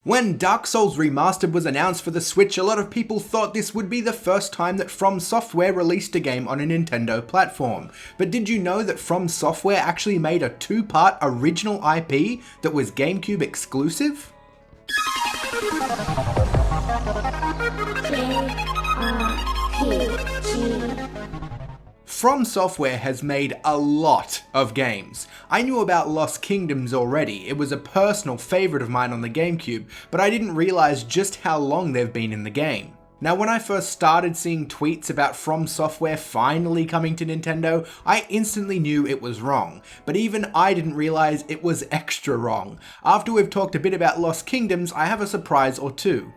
When Dark Souls Remastered was announced for the Switch, a lot of people thought this would be the first time that From Software released a game on a Nintendo platform. But did you know that From Software actually made a two-part original IP that was GameCube exclusive? From Software has made a lot of games. I knew about Lost Kingdoms already, it was a personal favourite of mine on the GameCube, but I didn't realise just how long they've been in the game. Now when I first started seeing tweets about From Software finally coming to Nintendo, I instantly knew it was wrong, but even I didn't realise it was extra wrong. After we've talked a bit about Lost Kingdoms, I have a surprise or two.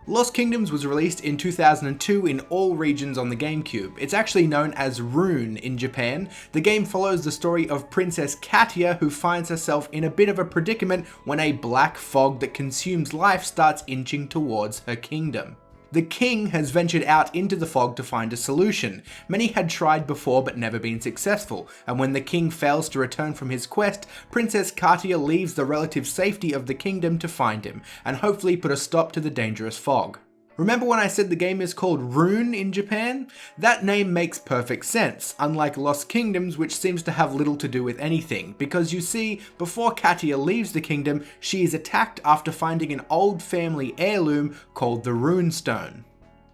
Lost Kingdoms was released in 2002 in all regions on the GameCube. It's actually known as Rune in Japan. The game follows the story of Princess Katia, who finds herself in a bit of a predicament when a black fog that consumes life starts inching towards her kingdom. The king has ventured out into the fog to find a solution. Many had tried before but never been successful, and when the king fails to return from his quest, Princess Katia leaves the relative safety of the kingdom to find him, and hopefully put a stop to the dangerous fog. Remember when I said the game is called Rune in Japan? That name makes perfect sense, unlike Lost Kingdoms, which seems to have little to do with anything, because you see, before Katia leaves the kingdom, she is attacked after finding an old family heirloom called the Rune Stone.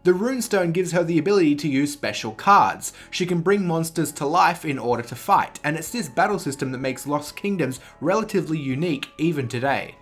The Rune Stone gives her the ability to use special cards. She can bring monsters to life in order to fight, and it's this battle system that makes Lost Kingdoms relatively unique even today.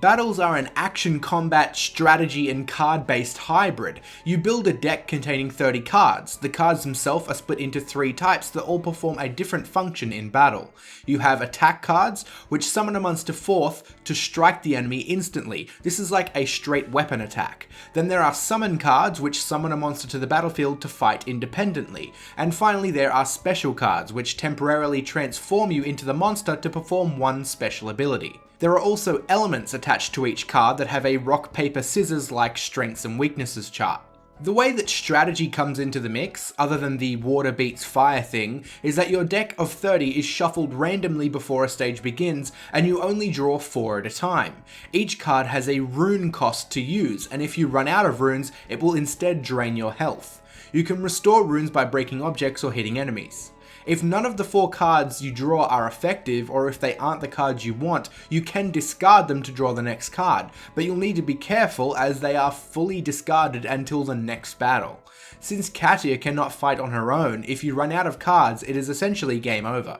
Battles are an action combat, strategy and card-based hybrid. You build a deck containing 30 cards. The cards themselves are split into 3 types that all perform a different function in battle. You have attack cards, which summon a monster forth to strike the enemy instantly. This is like a straight weapon attack. Then there are summon cards, which summon a monster to the battlefield to fight independently. And finally there are special cards, which temporarily transform you into the monster to perform one special ability. There are also elements attached to each card that have a rock, paper, scissors like strengths and weaknesses chart. The way that strategy comes into the mix, other than the water beats fire thing, is that your deck of 30 is shuffled randomly before a stage begins, and you only draw 4 at a time. Each card has a rune cost to use, and if you run out of runes, it will instead drain your health. You can restore runes by breaking objects or hitting enemies. If none of the 4 cards you draw are effective, or if they aren't the cards you want, you can discard them to draw the next card, but you'll need to be careful as they are fully discarded until the next battle. Since Katia cannot fight on her own, if you run out of cards, it is essentially game over.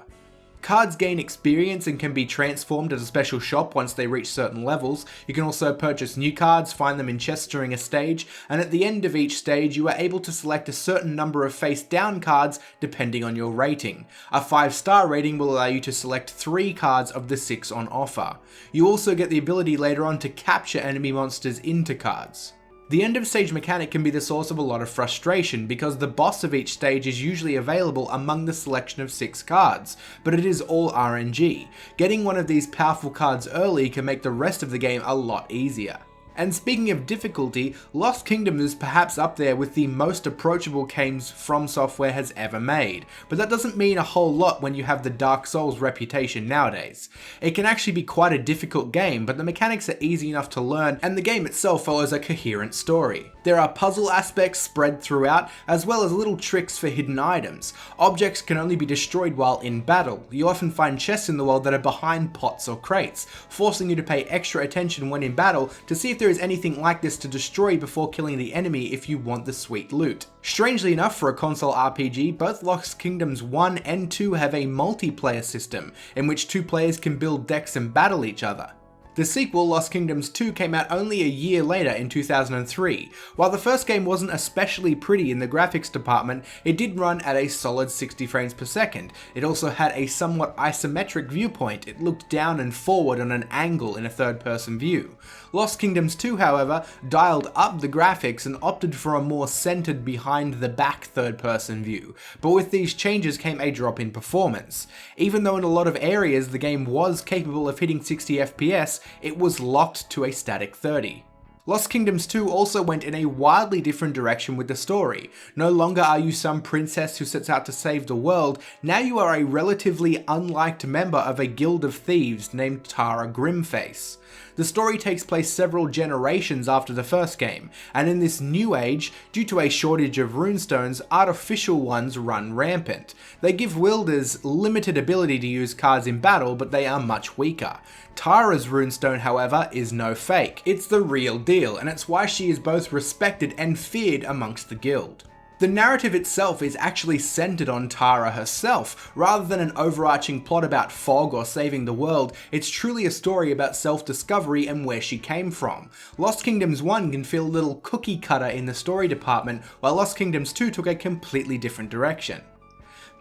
Cards gain experience and can be transformed at a special shop once they reach certain levels. You can also purchase new cards, find them in chests during a stage, and at the end of each stage you are able to select a certain number of face-down cards depending on your rating. A 5-star rating will allow you to select 3 cards of the 6 on offer. You also get the ability later on to capture enemy monsters into cards. The end of stage mechanic can be the source of a lot of frustration because the boss of each stage is usually available among the selection of 6 cards, but it is all RNG. Getting one of these powerful cards early can make the rest of the game a lot easier. And speaking of difficulty, Lost Kingdom is perhaps up there with the most approachable games From Software has ever made, but that doesn't mean a whole lot when you have the Dark Souls reputation nowadays. It can actually be quite a difficult game, but the mechanics are easy enough to learn and the game itself follows a coherent story. There are puzzle aspects spread throughout, as well as little tricks for hidden items. Objects can only be destroyed while in battle. You often find chests in the world that are behind pots or crates, forcing you to pay extra attention when in battle to see if there is anything like this to destroy before killing the enemy if you want the sweet loot. Strangely enough, for a console RPG, both Lost Kingdoms 1 and 2 have a multiplayer system, in which 2 players can build decks and battle each other. The sequel, Lost Kingdoms 2, came out only a year later in 2003. While the first game wasn't especially pretty in the graphics department, it did run at a solid 60 frames per second. It also had a somewhat isometric viewpoint. It looked down and forward on an angle in a third-person view. Lost Kingdoms 2, however, dialed up the graphics and opted for a more centered behind-the-back third-person view, but with these changes came a drop in performance. Even though in a lot of areas the game was capable of hitting 60 FPS, it was locked to a static 30. Lost Kingdoms 2 also went in a wildly different direction with the story. No longer are you some princess who sets out to save the world, now you are a relatively unliked member of a guild of thieves named Tara Grimface. The story takes place several generations after the first game, and in this new age, due to a shortage of runestones, artificial ones run rampant. They give wielders limited ability to use cards in battle, but they are much weaker. Tara's runestone, however, is no fake. It's the real deal, and it's why she is both respected and feared amongst the guild. The narrative itself is actually centered on Tara herself. Rather than an overarching plot about fog or saving the world, it's truly a story about self-discovery and where she came from. Lost Kingdoms 1 can feel a little cookie cutter in the story department, while Lost Kingdoms 2 took a completely different direction.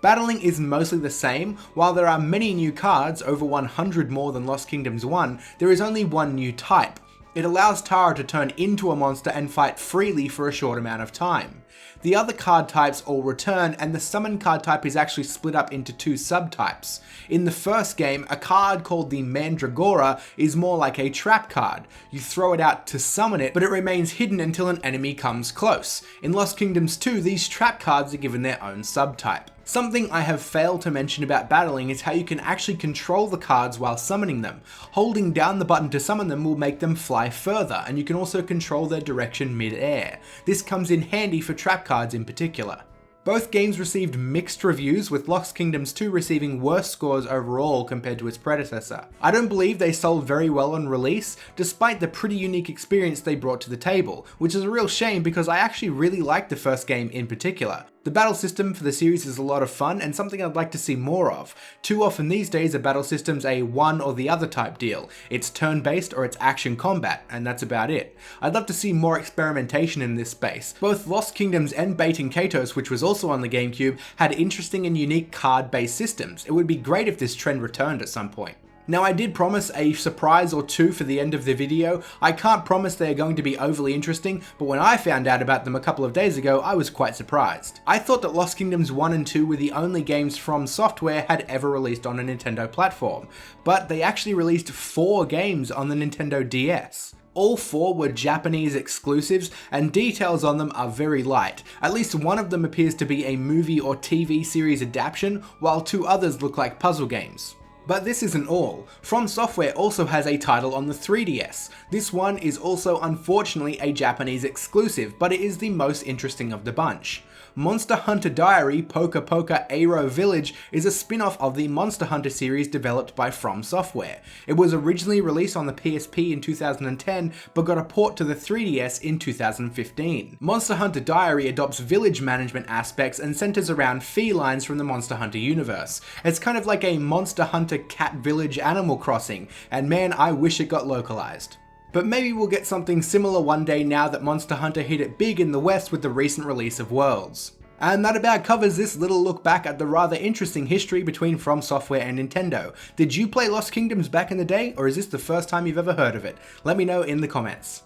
Battling is mostly the same. While there are many new cards, over 100 more than Lost Kingdoms 1, there is only one new type. It allows Tara to turn into a monster and fight freely for a short amount of time. The other card types all return, and the summon card type is actually split up into two subtypes. In the first game, a card called the Mandragora is more like a trap card. You throw it out to summon it, but it remains hidden until an enemy comes close. In Lost Kingdoms 2, these trap cards are given their own subtype. Something I have failed to mention about battling is how you can actually control the cards while summoning them. Holding down the button to summon them will make them fly further, and you can also control their direction mid-air. This comes in handy for trap cards in particular. Both games received mixed reviews, with Lost Kingdoms 2 receiving worse scores overall compared to its predecessor. I don't believe they sold very well on release, despite the pretty unique experience they brought to the table, which is a real shame because I actually really liked the first game in particular. The battle system for the series is a lot of fun and something I'd like to see more of. Too often these days a battle system's a one or the other type deal. It's turn-based or it's action combat, and that's about it. I'd love to see more experimentation in this space. Both Lost Kingdoms and Bait & Kaitos, which was also on the GameCube, had interesting and unique card-based systems. It would be great if this trend returned at some point. Now, I did promise a surprise or two for the end of the video. I can't promise they're going to be overly interesting, but when I found out about them a couple of days ago, I was quite surprised. I thought that Lost Kingdoms 1 and 2 were the only games From Software had ever released on a Nintendo platform, but they actually released 4 games on the Nintendo DS. All 4 were Japanese exclusives, and details on them are very light. At least one of them appears to be a movie or TV series adaptation, while 2 others look like puzzle games. But this isn't all. From Software also has a title on the 3DS. This one is also unfortunately a Japanese exclusive, but it is the most interesting of the bunch. Monster Hunter Diary Poka Poka Aero Village is a spin-off of the Monster Hunter series developed by From Software. It was originally released on the PSP in 2010, but got a port to the 3DS in 2015. Monster Hunter Diary adopts village management aspects and centers around felines from the Monster Hunter universe. It's kind of like a Monster Hunter Cat Village Animal Crossing, and man, I wish it got localized. But maybe we'll get something similar one day now that Monster Hunter hit it big in the West with the recent release of Worlds. And that about covers this little look back at the rather interesting history between From Software and Nintendo. Did you play Lost Kingdoms back in the day, or is this the first time you've ever heard of it? Let me know in the comments.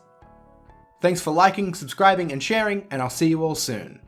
Thanks for liking, subscribing, and sharing, and I'll see you all soon.